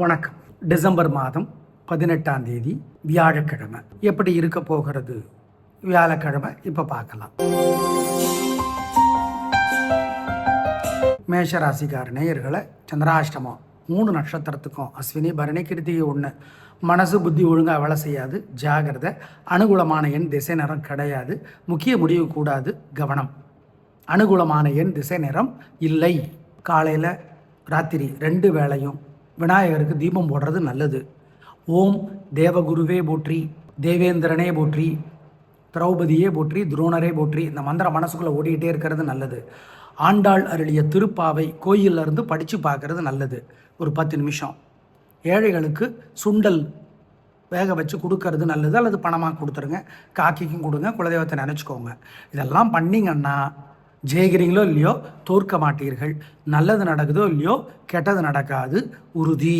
வணக்கம். டிசம்பர் மாதம் 18ஆம் தேதி வியாழக்கிழமை. எப்படி இருக்க போகிறது வியாழக்கிழமை இப்போ பார்க்கலாம். மேஷராசிக்கார நேயர்களை சந்திராஷ்டமம் 3 நட்சத்திரத்துக்கும் அஸ்வினி பரணி கிருத்திகை 1. மனசு புத்தி ஒழுங்காக வேலை செய்யாது, ஜாகிரதை. அனுகூலமான எண் திசை நிறம் கிடையாது. முக்கிய முடிவு கூடாது, கவனம். அனுகூலமான எண் திசை நிறம் இல்லை. காலையில் ராத்திரி 2 வேளையும் விநாயகருக்கு தீபம் போடுறது நல்லது. ஓம் தேவகுருவே போற்றி, தேவேந்திரனே போற்றி, திரௌபதியே போற்றி, துரோணரே போற்றி இந்த மந்திரம் மனசுக்குள்ளே ஓடிக்கிட்டே இருக்கிறது நல்லது. ஆண்டாள் அருளிய திருப்பாவை கோயிலிருந்து படித்து பார்க்கறது நல்லது. ஒரு 10 நிமிஷம். ஏழைகளுக்கு சுண்டல் வேக வச்சு கொடுக்கறது நல்லது, அல்லது பணமாக கொடுத்துருங்க. காக்கிக்கும் கொடுங்க, குலதெய்வத்தை நினச்சிக்கோங்க. இதெல்லாம் பண்ணிங்கன்னா ஜெயிக்கிறீங்களோ இல்லையோ தோற்க மாட்டீர்கள். நல்லது நடக்குதோ இல்லையோ கெட்டது நடக்காது, உறுதி.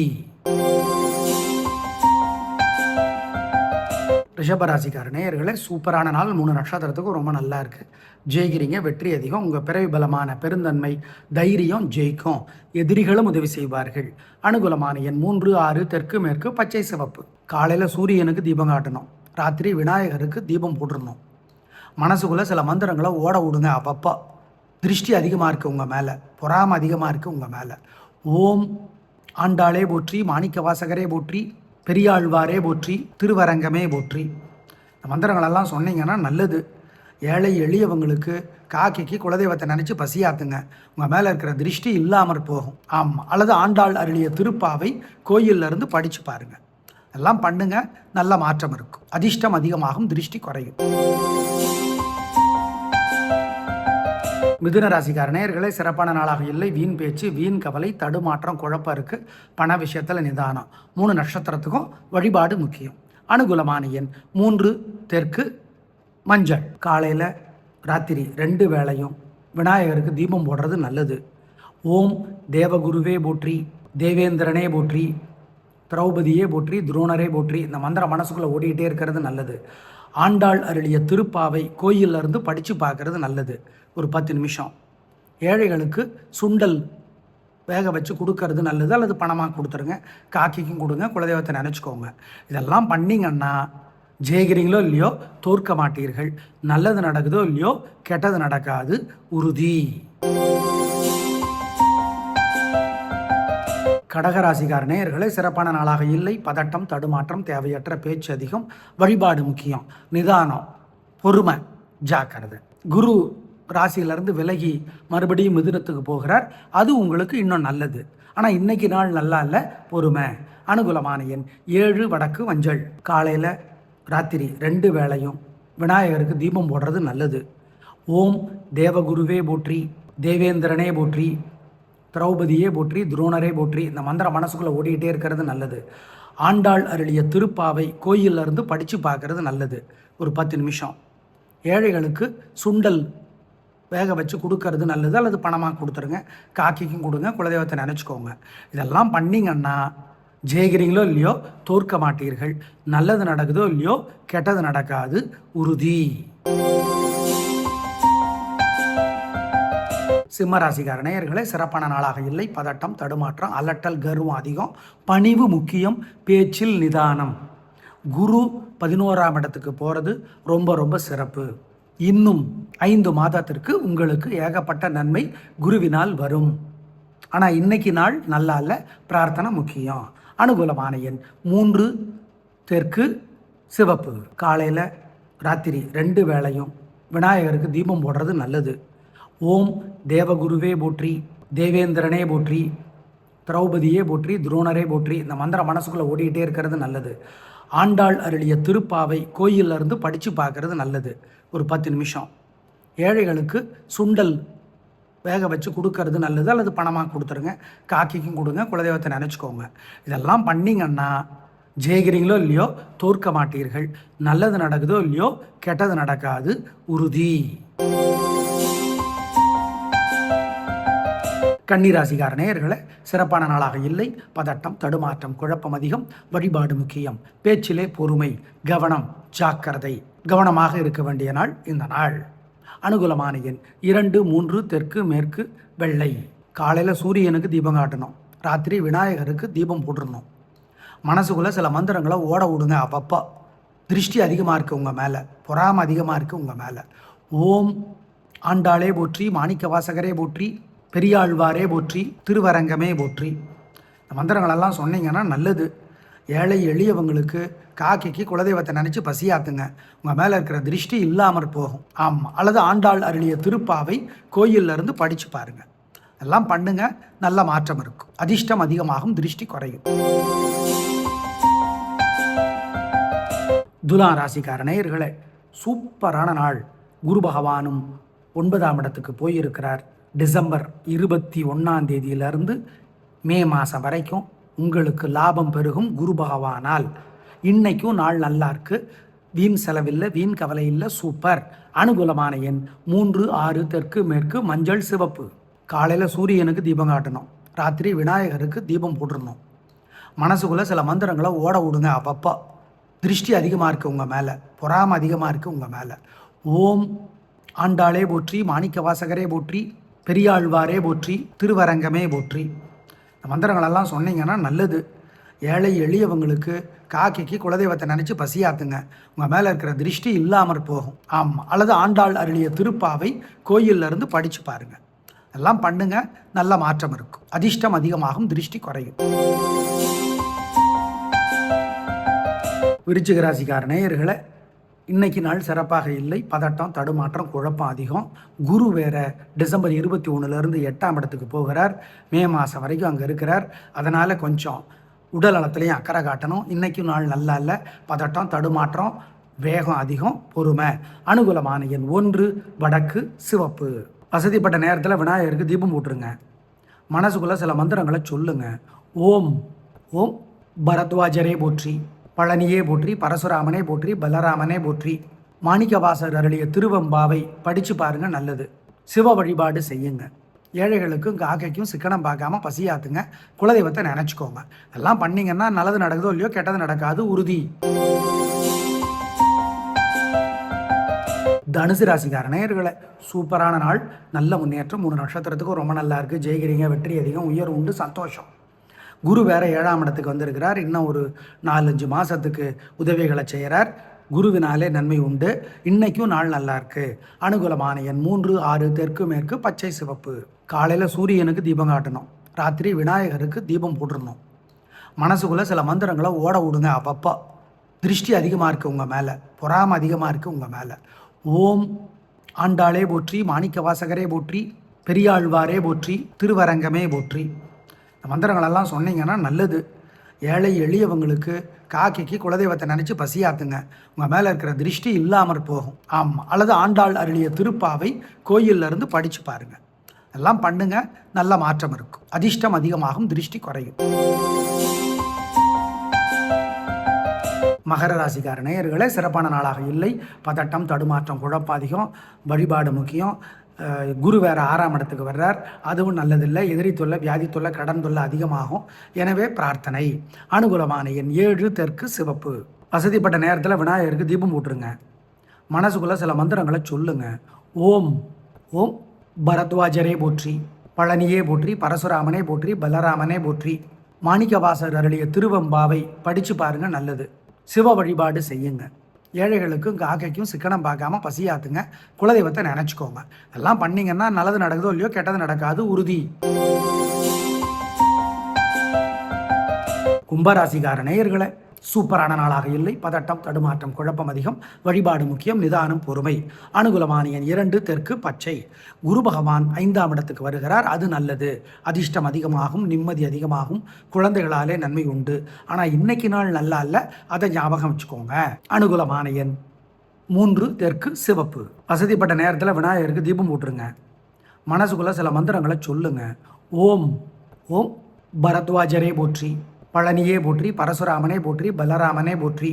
ரிஷபராசிக்கார நேயர்களே, சூப்பரான நாள். 3 நட்சத்திரத்துக்கும் ரொம்ப நல்லா இருக்குது. ஜெயிக்கிறீங்க, வெற்றி அதிகம். உங்கள் பிறவி பலமான பெருந்தன்மை, தைரியம் ஜெயிக்கும். எதிரிகளும் உதவி செய்வார்கள். அனுகூலமான எண் 3, 6, தெற்கு மேற்கு, பச்சை சிவப்பு. காலையில் சூரியனுக்கு தீபம் காட்டணும், ராத்திரி விநாயகருக்கு தீபம் போட்டுடணும். மனசுக்குள்ளே சில மந்திரங்களை ஓட விடுங்க. அப்பப்போ திருஷ்டி அதிகமாக இருக்குது உங்கள் மேலே, பொறாமை அதிகமாக இருக்குது உங்கள் மேலே. ஓம் ஆண்டாளே போற்றி, மாணிக்க வாசகரே போற்றி, பெரியாழ்வாரே போற்றி, திருவரங்கமே போற்றி இந்த மந்திரங்களெல்லாம் சொன்னீங்கன்னா நல்லது. ஏழை எளியவங்களுக்கு காக்கிக்கு குலதெய்வத்தை நினச்சி பசியாத்துங்க. உங்கள் மேலே இருக்கிற திருஷ்டி இல்லாமற் போகும். ஆமாம். அல்லது ஆண்டாள் அருளிய திருப்பாவை கோயிலிருந்து படித்து பாருங்கள். எல்லாம் பண்ணுங்க, நல்ல மாற்றம் இருக்கும். அதிர்ஷ்டம் அதிகமாகும், திருஷ்டி குறையும். மிதுன ராசிக்கார நேயர்களே, சிறப்பான நாளாக இல்லை. வீண் பேச்சு, வீண் கவலை, தடுமாற்றம், குழப்பம் இருக்குது. பண விஷயத்தில் நிதானம். 3 நட்சத்திரத்துக்கும் வழிபாடு முக்கியம். அனுகூலமான எண் 3, தெற்கு, மஞ்சள். காலையில் ராத்திரி 2 வேளையும் விநாயகருக்கு தீபம் போடுறது நல்லது. ஓம் தேவகுருவே போற்றி, தேவேந்திரனே போற்றி, திரௌபதியே போற்றி, துரோணரே போற்றி இந்த மந்திரம் மனசுக்குள்ளே ஓடிக்கிட்டே இருக்கிறது நல்லது. ஆண்டாள் அருளிய திருப்பாவை கோயிலிருந்து படித்து பார்க்கறது நல்லது. ஒரு 10 நிமிஷம். ஏழைகளுக்கு சுண்டல் வேக வச்சு கொடுக்கறது நல்லது, அல்லது பணமாக கொடுத்துருங்க. காக்கிக்கும் கொடுங்க, குலதெய்வத்தை நினச்சிக்கோங்க. இதெல்லாம் பண்ணிங்கன்னா ஜெயிக்கிறீங்களோ இல்லையோ தோற்க மாட்டீர்கள். நல்லது நடக்குதோ இல்லையோ கெட்டது நடக்காது, உறுதி. கடகராசிக்கார நேயர்களே, சிறப்பான நாளாக இல்லை. பதட்டம், தடுமாற்றம், தேவையற்ற பேச்சு அதிகம். வழிபாடு முக்கியம். நிதானம், பொறுமை, ஜாக்கிரதை. குரு ராசியிலிருந்து விலகி மறுபடியும் மிதுனத்துக்கு போகிறார். அது உங்களுக்கு இன்னும் நல்லது. ஆனால் இன்னைக்கு நாள் நல்லா இல்லை, பொறுமை. அனுகூலமான எண் 7, வடக்கு, மஞ்சள். காலையில் ராத்திரி 2 வேளையும் விநாயகருக்கு தீபம் போடுறது நல்லது. ஓம் தேவகுருவே போற்றி, தேவேந்திரனே போற்றி, திரௌபதியே போற்றி, துரோணரே போற்றி இந்த மந்திரம் மனசுக்குள்ளே ஓடிக்கிட்டே இருக்கிறது நல்லது. ஆண்டாள் அருளிய திருப்பாவை கோயிலிருந்து படித்து பார்க்கறது நல்லது. ஒரு 10 நிமிஷம். ஏழைகளுக்கு சுண்டல் வேக வச்சு கொடுக்கறது நல்லது, அல்லது பணமாக கொடுத்துருங்க. காக்கிக்கும் கொடுங்க, குலதெய்வத்தை நினச்சிக்கோங்க. இதெல்லாம் பண்ணிங்கன்னா ஜெயிக்கிறீங்களோ இல்லையோ தோற்க மாட்டீர்கள். நல்லது நடக்குதோ இல்லையோ கெட்டது நடக்காது, உறுதி. சிம்மராசிக்கார நேயர்களே, சிறப்பான நாளாக இல்லை. பதட்டம், தடுமாற்றம், அலட்டல், கர்வம் அதிகம். பணிவு முக்கியம், பேச்சில் நிதானம். குரு 11ஆம் இடத்துக்கு போகிறது ரொம்ப ரொம்ப சிறப்பு. இன்னும் 5 மாதத்திற்கு உங்களுக்கு ஏகப்பட்ட நன்மை குருவினால் வரும். ஆனால் இன்னைக்கு நாள் நல்லா இல்லை, பிரார்த்தனை முக்கியம். அனுகூலமான எண் 3, தெற்கு, சிவப்பு. காலையில் ராத்திரி 2 வேளையும் விநாயகருக்கு தீபம் போடுறது நல்லது. ஓம் தேவகுருவே போற்றி, தேவேந்திரனே போற்றி, திரௌபதியே போற்றி, துரோணரே போற்றி இந்த மந்திரம் மனசுக்குள்ளே ஓடிக்கிட்டே இருக்கிறது நல்லது. ஆண்டாள் அருளிய திருப்பாவை கோயிலிருந்து படித்து பார்க்கறது நல்லது. ஒரு 10 நிமிஷம். ஏழைகளுக்கு சுண்டல் வேக வச்சு கொடுக்கறது நல்லது, அல்லது பணமாக கொடுத்துருங்க. காக்கிக்கும் கொடுங்க, குலதெய்வத்தை நினச்சிக்கோங்க. இதெல்லாம் பண்ணிங்கன்னா ஜெயிக்கிறீங்களோ இல்லையோ தோற்க மாட்டீர்கள். நல்லது நடக்குதோ இல்லையோ கெட்டது நடக்காது, உறுதி. கன்னிராசிக்கார நேயர்களே, சிறப்பான நாளாக இல்லை. பதட்டம், தடுமாற்றம், குழப்பம் அதிகம். வழிபாடு முக்கியம். பேச்சிலே பொறுமை, கவனம், ஜாக்கிரதை. கவனமாக இருக்க வேண்டிய நாள் இந்த நாள். அனுகூலமான எண் 2, 3, தெற்கு, மேற்கு, வெள்ளை. காலையில் சூரியனுக்கு தீபம் காட்டணும், ராத்திரி விநாயகருக்கு தீபம் போட்டுடணும். மனசுக்குள்ளே சில மந்திரங்களை ஓட விடுங்க அப்பப்போ. திருஷ்டி அதிகமாக இருக்குது உங்கள் மேலே, பொறாமை அதிகமாக இருக்குது உங்கள் மேலே. ஓம் ஆண்டாளே போற்றி, மாணிக்க வாசகரே போற்றி, பெரியாழ்வாரே போற்றி, திருவரங்கமே போற்றி. இந்த மந்திரங்களெல்லாம் சொன்னீங்கன்னா நல்லது. ஏழை எளியவங்களுக்கு, காக்கைக்கு குலதெய்வத்தை நினச்சி பசியாத்துங்க. உங்கள் மேலே இருக்கிற திருஷ்டி இல்லாமற் போகும். ஆமாம், அல்லது ஆண்டாள் அருளிய திருப்பாவை கோயிலிருந்து படித்து பாருங்கள். எல்லாம் பண்ணுங்க, நல்ல மாற்றம் இருக்கும். அதிர்ஷ்டம் அதிகமாகும், திருஷ்டி குறையும். துலா ராசிக்கார நேயர்களே, சூப்பரான நாள். குரு பகவானும் 9ஆம் இடத்துக்கு போயிருக்கிறார். டிசம்பர் 21 மே மாதம் வரைக்கும் உங்களுக்கு லாபம் பெருகும் குரு பகவானால். இன்னைக்கும் நாள் நல்லா இருக்கு. வீண் செலவில்லை, வீண் கவலை இல்லை. சூப்பர். அனுகூலமான எண் 3, 6, தெற்கு மேற்கு, மஞ்சள் சிவப்பு. காலையில் சூரியனுக்கு தீபம் காட்டணும், ராத்திரி விநாயகருக்கு தீபம் போட்டுடணும். மனசுக்குள்ளே சில மந்திரங்களை ஓட விடுங்க அப்பப்போ. திருஷ்டி அதிகமாக இருக்குது உங்கள் மேலே, பொறாமை அதிகமாக இருக்குது உங்கள் மேலே. ஓம் ஆண்டாளே போற்றி, மாணிக்க வாசகரே போற்றி, பெரியாழ்வாரே போற்றி, திருவரங்கமே போற்றி. இந்த மந்திரங்களெல்லாம் சொன்னீங்கன்னா நல்லது. ஏழை எளியவங்களுக்கு, காக்கைக்கு குலதெய்வத்தை நினச்சி பசியாத்துங்க. உங்கள் மேலே இருக்கிற திருஷ்டி இல்லாமற் போகும். ஆமாம், அல்லது ஆண்டாள் அருளிய திருப்பாவை கோயிலிருந்து படித்து பாருங்கள். எல்லாம் பண்ணுங்க, நல்ல மாற்றம் இருக்கும். அதிர்ஷ்டம் அதிகமாகும், திருஷ்டி குறையும். விருச்சிக ராசிக்கார நேயர்களே, இன்னைக்கு நாள் சிறப்பாக இல்லை. பதட்டம், தடுமாற்றம், குழப்பம் அதிகம். குரு வேற டிசம்பர் 21 8ஆம் இடத்துக்கு போகிறார். மே மாதம் வரைக்கும் அங்கே இருக்கிறார். அதனால் கொஞ்சம் உடல் நலத்துலேயும் அக்கறை காட்டணும். இன்றைக்கும் நாள் நல்லா இல்லை. பதட்டம், தடுமாற்றம், வேகம் அதிகம், பொறுமை. அனுகூலமான எண் 1, வடக்கு சிவப்பு. வசதிப்பட்ட நேரத்தில் விநாயகருக்கு தீபம் போட்டுருங்க. மனசுக்குள்ளே சில மந்திரங்களை சொல்லுங்க. ஓம் ஓம் பரத்வாஜரே போற்றி, பழனியே போற்றி, பரசுராமனே போற்றி, பலராமனே போற்றி. மாணிக்கவாசர் அருளிய திருவெம்பாவை படித்து பாருங்க, நல்லது. சிவ வழிபாடு செய்யுங்க. ஏழைகளுக்கும் காக்கைக்கும் சிக்கனம் பார்க்காம பசியாத்துங்க. குலதெய்வத்தை நினச்சிக்கோங்க. எல்லாம் பண்ணிங்கன்னா நல்லது நடக்குதோ இல்லையோ, கெட்டது நடக்காது, உறுதி. தனுசு ராசிக்கார நேயர்களே, சூப்பரான நாள். நல்ல முன்னேற்றம். 3 நட்சத்திரத்துக்கும் ரொம்ப நல்லா இருக்குது. ஜெயிக்கிறீங்க, வெற்றி அதிகம், உயர்வு உண்டு, சந்தோஷம். குரு வேற 7ஆம் இடத்துக்கு வந்திருக்கிறார். இன்னும் ஒரு 4-5 மாதத்துக்கு உதவிகளை செய்கிறார். குருவினாலே நன்மை உண்டு. இன்னைக்கும் நாள் நல்லா இருக்கு. அனுகூலமான எண் 3, 6, தெற்கு மேற்கு, பச்சை சிவப்பு. காலையில் சூரியனுக்கு தீபம் காட்டணும், ராத்திரி விநாயகருக்கு தீபம் போட்டுடணும். மனசுக்குள்ளே சில மந்திரங்களை ஓட விடுங்க அப்பப்போ. திருஷ்டி அதிகமாக இருக்குது உங்கள் மேலே, பொறாமை அதிகமாக இருக்குது உங்கள் மேலே. ஓம் ஆண்டாளே போற்றி, மாணிக்க வாசகரே போற்றி, பெரியாழ்வாரே போற்றி, திருவரங்கமே போற்றி. இந்த மந்திரங்களெல்லாம் சொன்னீங்கன்னா நல்லது. ஏழை எளியவங்களுக்கு, காக்கைக்கு குலதெய்வத்தை நினச்சி பசியாத்துங்க. உங்கள் மேலே இருக்கிற திருஷ்டி இல்லாமற் போகும். ஆமாம், அல்லது ஆண்டாள் அருளிய திருப்பாவை கோயிலிருந்து படித்து பாருங்கள். எல்லாம் பண்ணுங்க, நல்ல மாற்றம் இருக்கும். அதிர்ஷ்டம் அதிகமாகும், திருஷ்டி குறையும். மகர ராசிக்கார நேயர்களே, சிறப்பான நாளாக இல்லை. பதட்டம், தடுமாற்றம், குழப்பம் அதிகம். வழிபாடு முக்கியம். குரு வேறு 6ஆம் இடத்துக்கு வர்றார். அதுவும் நல்லதில்லை. எதிரி தொல்லை, வியாதி தொல்லை, கடன் தொல்லை அதிகமாகும். எனவே பிரார்த்தனை. அனுகூலமான எண் 7, தெற்கு சிவப்பு. வசதிப்பட்ட நேரத்தில் விநாயகருக்கு தீபம் போட்டுருங்க. மனசுக்குள்ளே சில மந்திரங்களை சொல்லுங்க. ஓம் ஓம் பரத்வாஜரே போற்றி, பழனியே போற்றி, பரசுராமனே போற்றி, பலராமனே போற்றி. மாணிக்கவாசர் அருளிய திருவெம்பாவை படித்து பாருங்க, நல்லது. சிவ வழிபாடு செய்யுங்க. ஏழைகளுக்கும் காக்கைக்கும் சிக்கனம் பார்க்காம பசியாத்துங்க. குலதெய்வத்தை நினச்சிக்கோங்க. எல்லாம் பண்ணிங்கன்னா நல்லது நடக்குதோ இல்லையோ, கெட்டது நடக்காது, உறுதி. கும்பராசிக்கார நேயர்களே, சூப்பரான நாளாக இல்லை. பதட்டம், தடுமாற்றம், குழப்பம் அதிகம். வழிபாடு முக்கியம். நிதானம், பொறுமை. அனுகூலமான எண் 2, தெற்கு பச்சை. குரு பகவான் 5ஆம் இடத்துக்கு வருகிறார். அது நல்லது. அதிர்ஷ்டம் அதிகமாகும், நிம்மதி அதிகமாகும். குழந்தைகளாலே நன்மை உண்டு. ஆனால் இன்னைக்கு நாள் நல்லா இல்லை, அதை ஞாபகம் வச்சுக்கோங்க. அனுகூலமான எண் 3, தெற்கு சிவப்பு. வசதிப்பட்ட நேரத்தில் விநாயகருக்கு தீபம் போட்டுருங்க. மனசுக்குள்ளே சில மந்திரங்களை சொல்லுங்க. ஓம் ஓம் பரத்வாஜரே போற்றி, பழனியே போற்றி, பரசுராமனே போற்றி, பலராமனே போற்றி.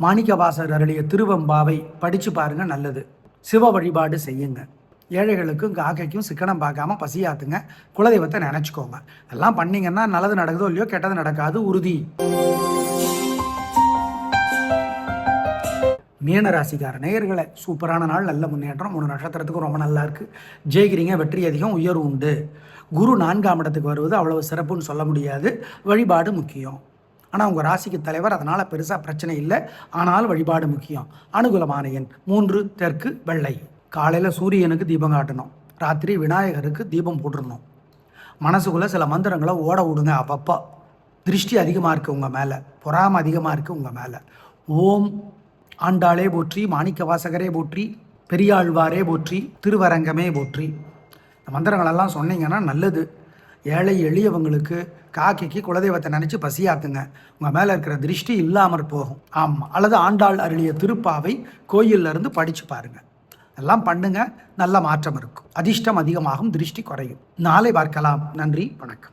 மாணிக்கவாசர் அருளிய திருவெம்பாவை படித்து பாருங்க, நல்லது. சிவ வழிபாடு செய்யுங்க. ஏழைகளுக்கும் காக்கைக்கும் சிக்கனம் பார்க்காம பசியாத்துங்க. குலதெய்வத்தை நினச்சிக்கோங்க. எல்லாம் பண்ணிங்கன்னா நல்லது நடக்குதோ இல்லையோ, கெட்டது நடக்காது, உறுதி. மீனராசிக்கார நேயர்களே, சூப்பரான நாள். நல்ல முன்னேற்றம். 3 நட்சத்திரத்துக்கும் ரொம்ப நல்லா இருக்குது. ஜெயிக்கிறீங்க, வெற்றி அதிகம், உயர்வு உண்டு. குரு 4ஆம் இடத்துக்கு வருவது அவ்வளவு சிறப்புன்னு சொல்ல முடியாது. வழிபாடு முக்கியம். ஆனால் உங்கள் ராசிக்கு தலைவர், அதனால் பெருசாக பிரச்சனை இல்லை. ஆனால் வழிபாடு முக்கியம். அனுகூலமான எண் 3, தெற்கு வெள்ளை. காலையில் சூரியனுக்கு தீபம் காட்டணும், ராத்திரி விநாயகருக்கு தீபம் போட்டுடணும். மனசுக்குள்ளே சில மந்திரங்களை ஓட விடுங்க அப்பப்போ. திருஷ்டி அதிகமாக இருக்குது உங்கள் மேலே, பொறாமை அதிகமாக இருக்குது உங்கள் மேலே. ஓம் ஆண்டாளே போற்றி, மாணிக்க வாசகரே போற்றி, பெரியாழ்வாரே போற்றி, திருவரங்கமே போற்றி. இந்த மந்திரங்களெல்லாம் சொன்னீங்கன்னா நல்லது. ஏழை எளியவங்களுக்கு, காக்கைக்கு குலதெய்வத்தை நினச்சி பசியாக்குங்க. உங்கள் மேலே இருக்கிற திருஷ்டி இல்லாமற் போகும். ஆமாம், அல்லது ஆண்டாள் அருளிய திருப்பாவை கோயிலிருந்து படித்து பாருங்கள். எல்லாம் பண்ணுங்க, நல்ல மாற்றம் இருக்கும். அதிர்ஷ்டம் அதிகமாகும், திருஷ்டி குறையும். நாளை பார்க்கலாம். நன்றி, வணக்கம்.